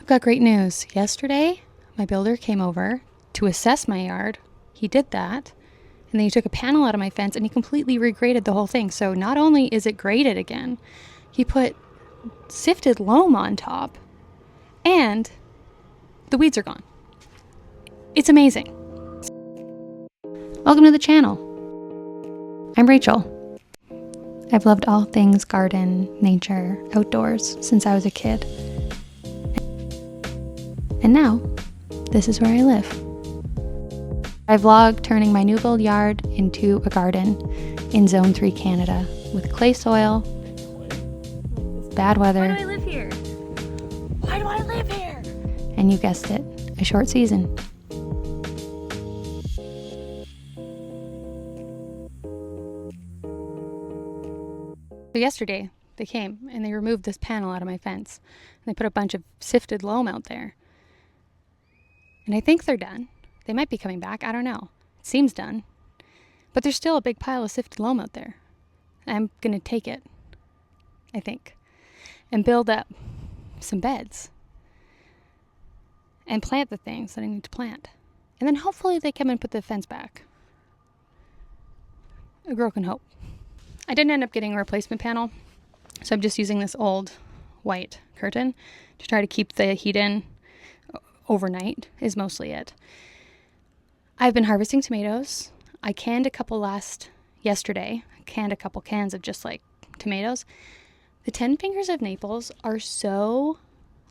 got great news. Yesterday, my builder came over to assess my yard. He did that. And then he took a panel out of my fence and he completely regraded the whole thing. So not only is it graded again, he put sifted loam on top and the weeds are gone. It's amazing. Welcome to the channel. I'm Rachel. I've loved all things garden, nature, outdoors since I was a kid. And now, this is where I live. I vlog turning my new build yard into a garden in Zone 3 Canada with clay soil, bad weather. Why do I live here? Why do I live here? And you guessed it, a short season. So yesterday, they came and they removed this panel out of my fence. And they put a bunch of sifted loam out there. And I think they're done. They might be coming back. I don't know. It seems done. But there's still a big pile of sifted loam out there. I'm going to take it, I think, and build up some beds and plant the things that I need to plant. And then hopefully they come and put the fence back. A girl can hope. I didn't end up getting a replacement panel, so I'm just using this old white curtain to try to keep the heat in overnight is mostly it. I've been harvesting tomatoes. I canned a couple yesterday. I canned a couple cans of just like tomatoes. The 10 fingers of Naples are so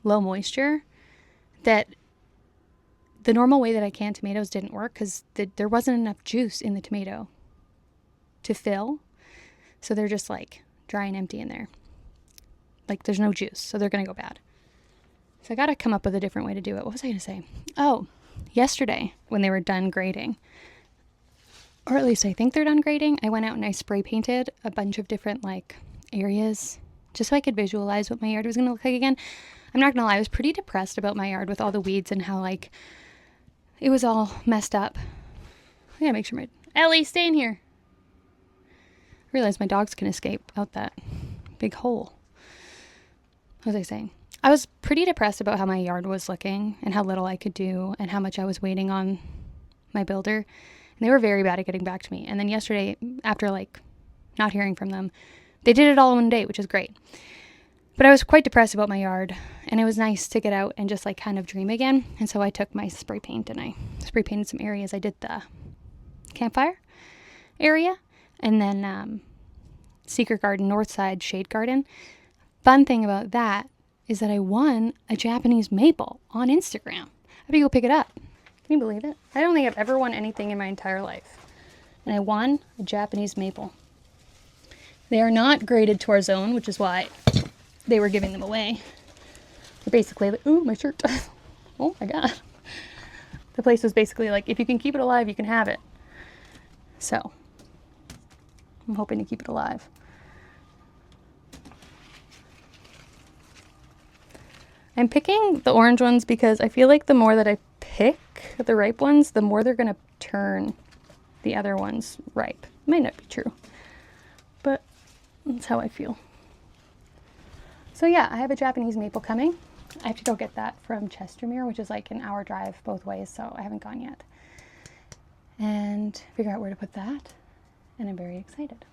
low moisture that the normal way that I can tomatoes didn't work because there wasn't enough juice in the tomato to fill. So they're just like dry and empty in there. Like there's no juice, so they're going to go bad. So I got to come up with a different way to do it. What was I going to say? Oh, yesterday when they were done grading, or at least I think they're done grading, I went out and I spray painted a bunch of different like areas just so I could visualize what my yard was going to look like again. I'm not going to lie, I was pretty depressed about my yard with all the weeds and how like it was all messed up. I gotta make sure Ellie, stay in here. I realized my dogs can escape out that big hole. What was I saying? I was pretty depressed about how my yard was looking and how little I could do and how much I was waiting on my builder. And they were very bad at getting back to me. And then yesterday, after like not hearing from them, they did it all in one day, which is great. But I was quite depressed about my yard and it was nice to get out and just like kind of dream again. And so I took my spray paint and I spray painted some areas. I did the campfire area and then Secret Garden, North Side Shade Garden. Fun thing about that is that I won a Japanese maple on Instagram. I have to go pick it up. Can you believe it? I don't think I've ever won anything in my entire life. And I won a Japanese maple. They are not graded to our zone, which is why they were giving them away. They're basically like, ooh, my shirt. Oh my God. The place was basically like, if you can keep it alive, you can have it. So I'm hoping to keep it alive. I'm picking the orange ones because I feel like the more that I pick the ripe ones, the more they're going to turn the other ones ripe. Might not be true, but that's how I feel. So yeah, I have a Japanese maple coming. I have to go get that from Chestermere, which is like an hour drive both ways, so I haven't gone yet. And figure out where to put that, and I'm very excited.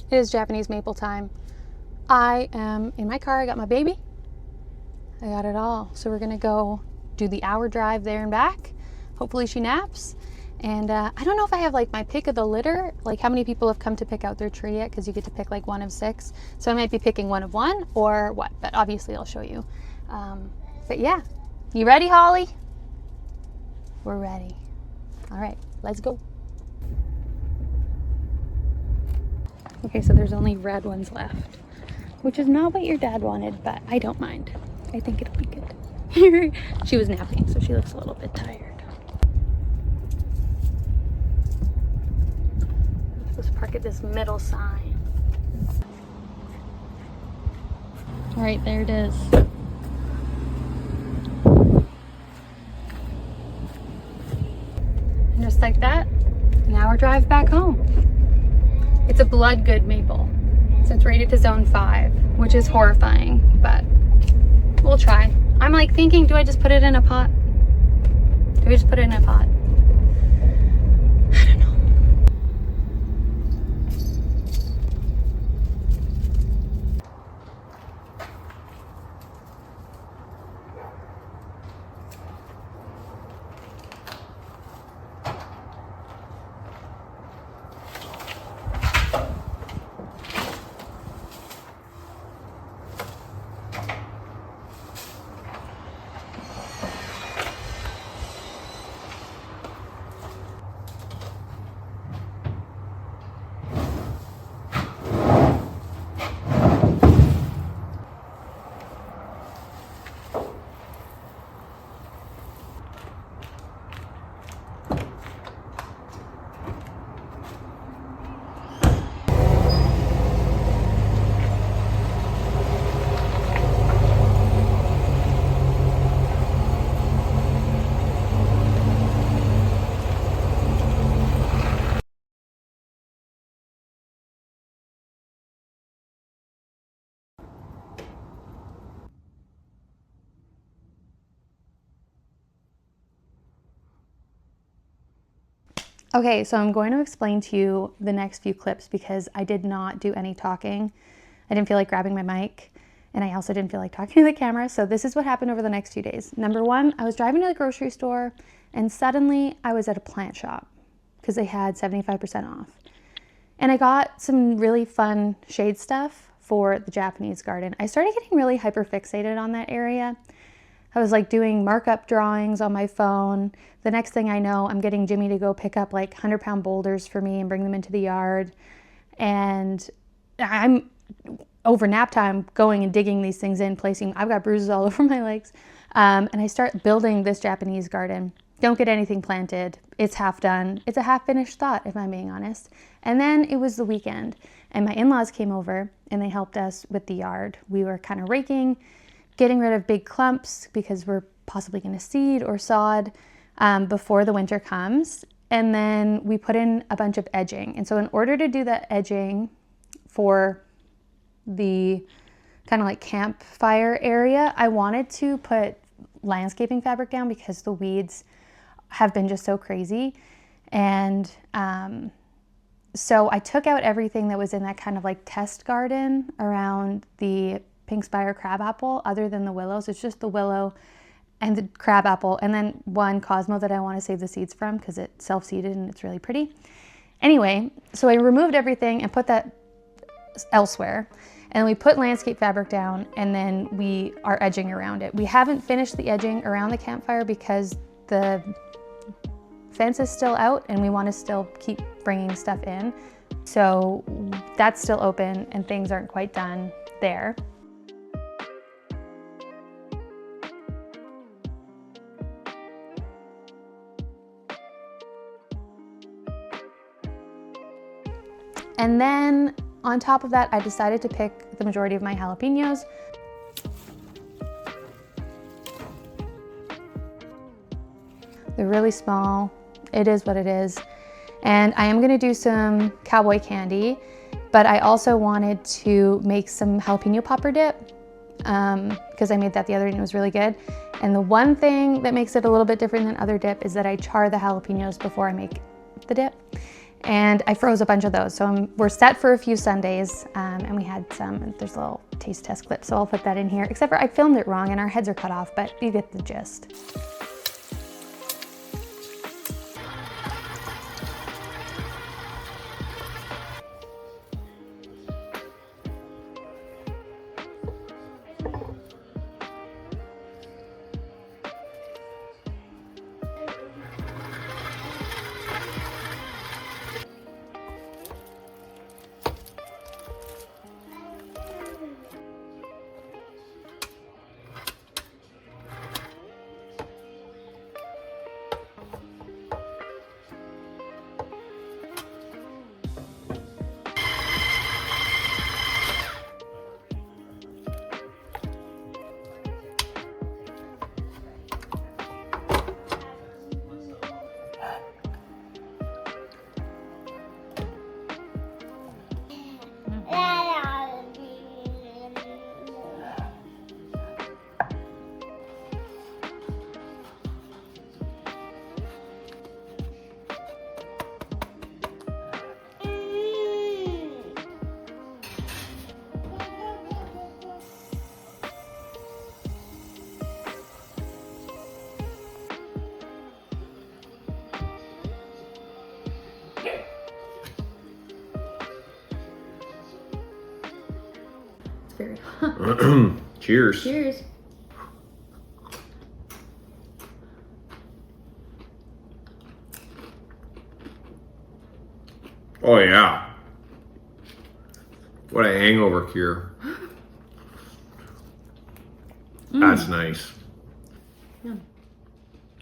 It is Japanese maple time. I am in my car. I got my baby. I got it all. So we're going to go do the hour drive there and back. Hopefully she naps. And I don't know if I have like my pick of the litter, like how many people have come to pick out their tree yet, because you get to pick like one of 6. So I might be picking one of 1 or what, but obviously I'll show you. But yeah, you ready, Holly? We're ready. All right, let's go. Okay, so there's only red ones left, which is not what your dad wanted, but I don't mind. I think it'll be good. She was napping, so she looks a little bit tired. I'm supposed to park at this middle sign. All right, there it is. And just like that, an hour drive back home. It's a blood good maple, so it's rated to zone 5, which is horrifying, but we'll try. I'm like thinking, do I just put it in a pot? Do we just put it in a pot? I don't know. Okay, so I'm going to explain to you the next few clips because I did not do any talking. I didn't feel like grabbing my mic, and I also didn't feel like talking to the camera. So this is what happened over the next few days. Number one, I was driving to the grocery store and suddenly I was at a plant shop because they had 75% off. And I got some really fun shade stuff for the Japanese garden. I started getting really hyper fixated on that area. I was like doing markup drawings on my phone. The next thing I know, I'm getting Jimmy to go pick up like 100-pound boulders for me and bring them into the yard. And I'm over nap time going and digging these things in, placing, I've got bruises all over my legs. And I start building this Japanese garden. Don't get anything planted. It's half done. It's a half finished thought, if I'm being honest. And then it was the weekend and my in-laws came over and they helped us with the yard. We were kind of raking, getting rid of big clumps because we're possibly going to seed or sod before the winter comes. And then we put in a bunch of edging. And so in order to do that edging for the kind of like campfire area, I wanted to put landscaping fabric down because the weeds have been just so crazy. And so I took out everything that was in that kind of like test garden around the pink spire crabapple, other than the willows. It's just the willow and the crabapple, and then one Cosmo that I want to save the seeds from because it's self-seeded and it's really pretty. Anyway, so I removed everything and put that elsewhere. And we put landscape fabric down and then we are edging around it. We haven't finished the edging around the campfire because the fence is still out and we want to still keep bringing stuff in. So that's still open and things aren't quite done there. And then on top of that, I decided to pick the majority of my jalapenos. They're really small. It is what it is. And I am gonna do some cowboy candy, but I also wanted to make some jalapeno popper dip because I made that the other day and it was really good. And the one thing that makes it a little bit different than other dip is that I char the jalapenos before I make the dip. And I froze a bunch of those. So we're set for a few Sundays and we had some, there's a little taste test clip, so I'll put that in here. Except for I filmed it wrong and our heads are cut off, but you get the gist. very hot. Cheers. Cheers. Oh yeah. What a hangover cure. That's nice. Yeah.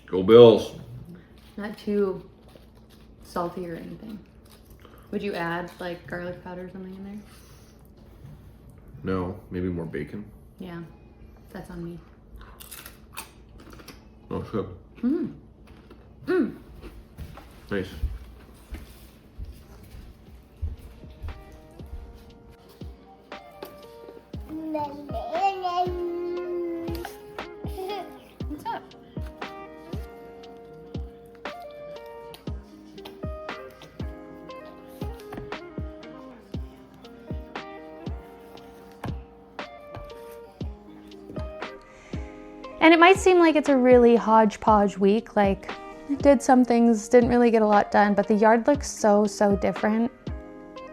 Go Bills. Not too salty or anything. Would you add like garlic powder or something in there? No, maybe more bacon. Yeah, that's on me. Oh, good. Nice. What's up? And it might seem like it's a really hodgepodge week, like did some things, didn't really get a lot done, but the yard looks so different.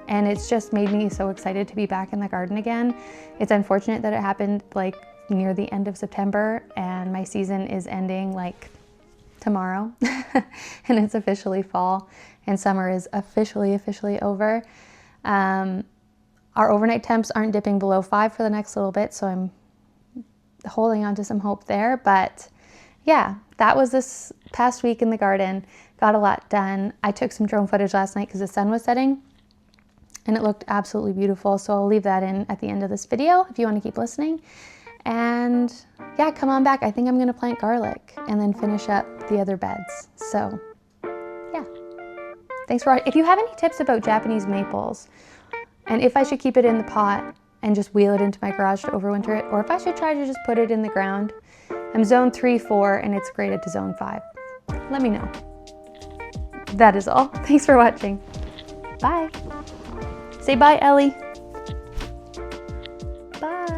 And it's just made me so excited to be back in the garden again. It's unfortunate that it happened like near the end of September and my season is ending like tomorrow and it's officially fall and summer is officially over. Our overnight temps aren't dipping below 5 for the next little bit, so I'm holding on to some hope there. But yeah, that was this past week in the garden. Got a lot done. I took some drone footage last night because the sun was setting and it looked absolutely beautiful. So I'll leave that in at the end of this video if you want to keep listening. And yeah, come on back. I think I'm going to plant garlic and then finish up the other beds. So yeah, thanks for watching. If you have any tips about Japanese maples and if I should keep it in the pot and just wheel it into my garage to overwinter it, or if I should try to just put it in the ground. I'm zone 3, 4, and it's graded to zone 5. Let me know. That is all. Thanks for watching. Bye. Say bye, Ellie. Bye.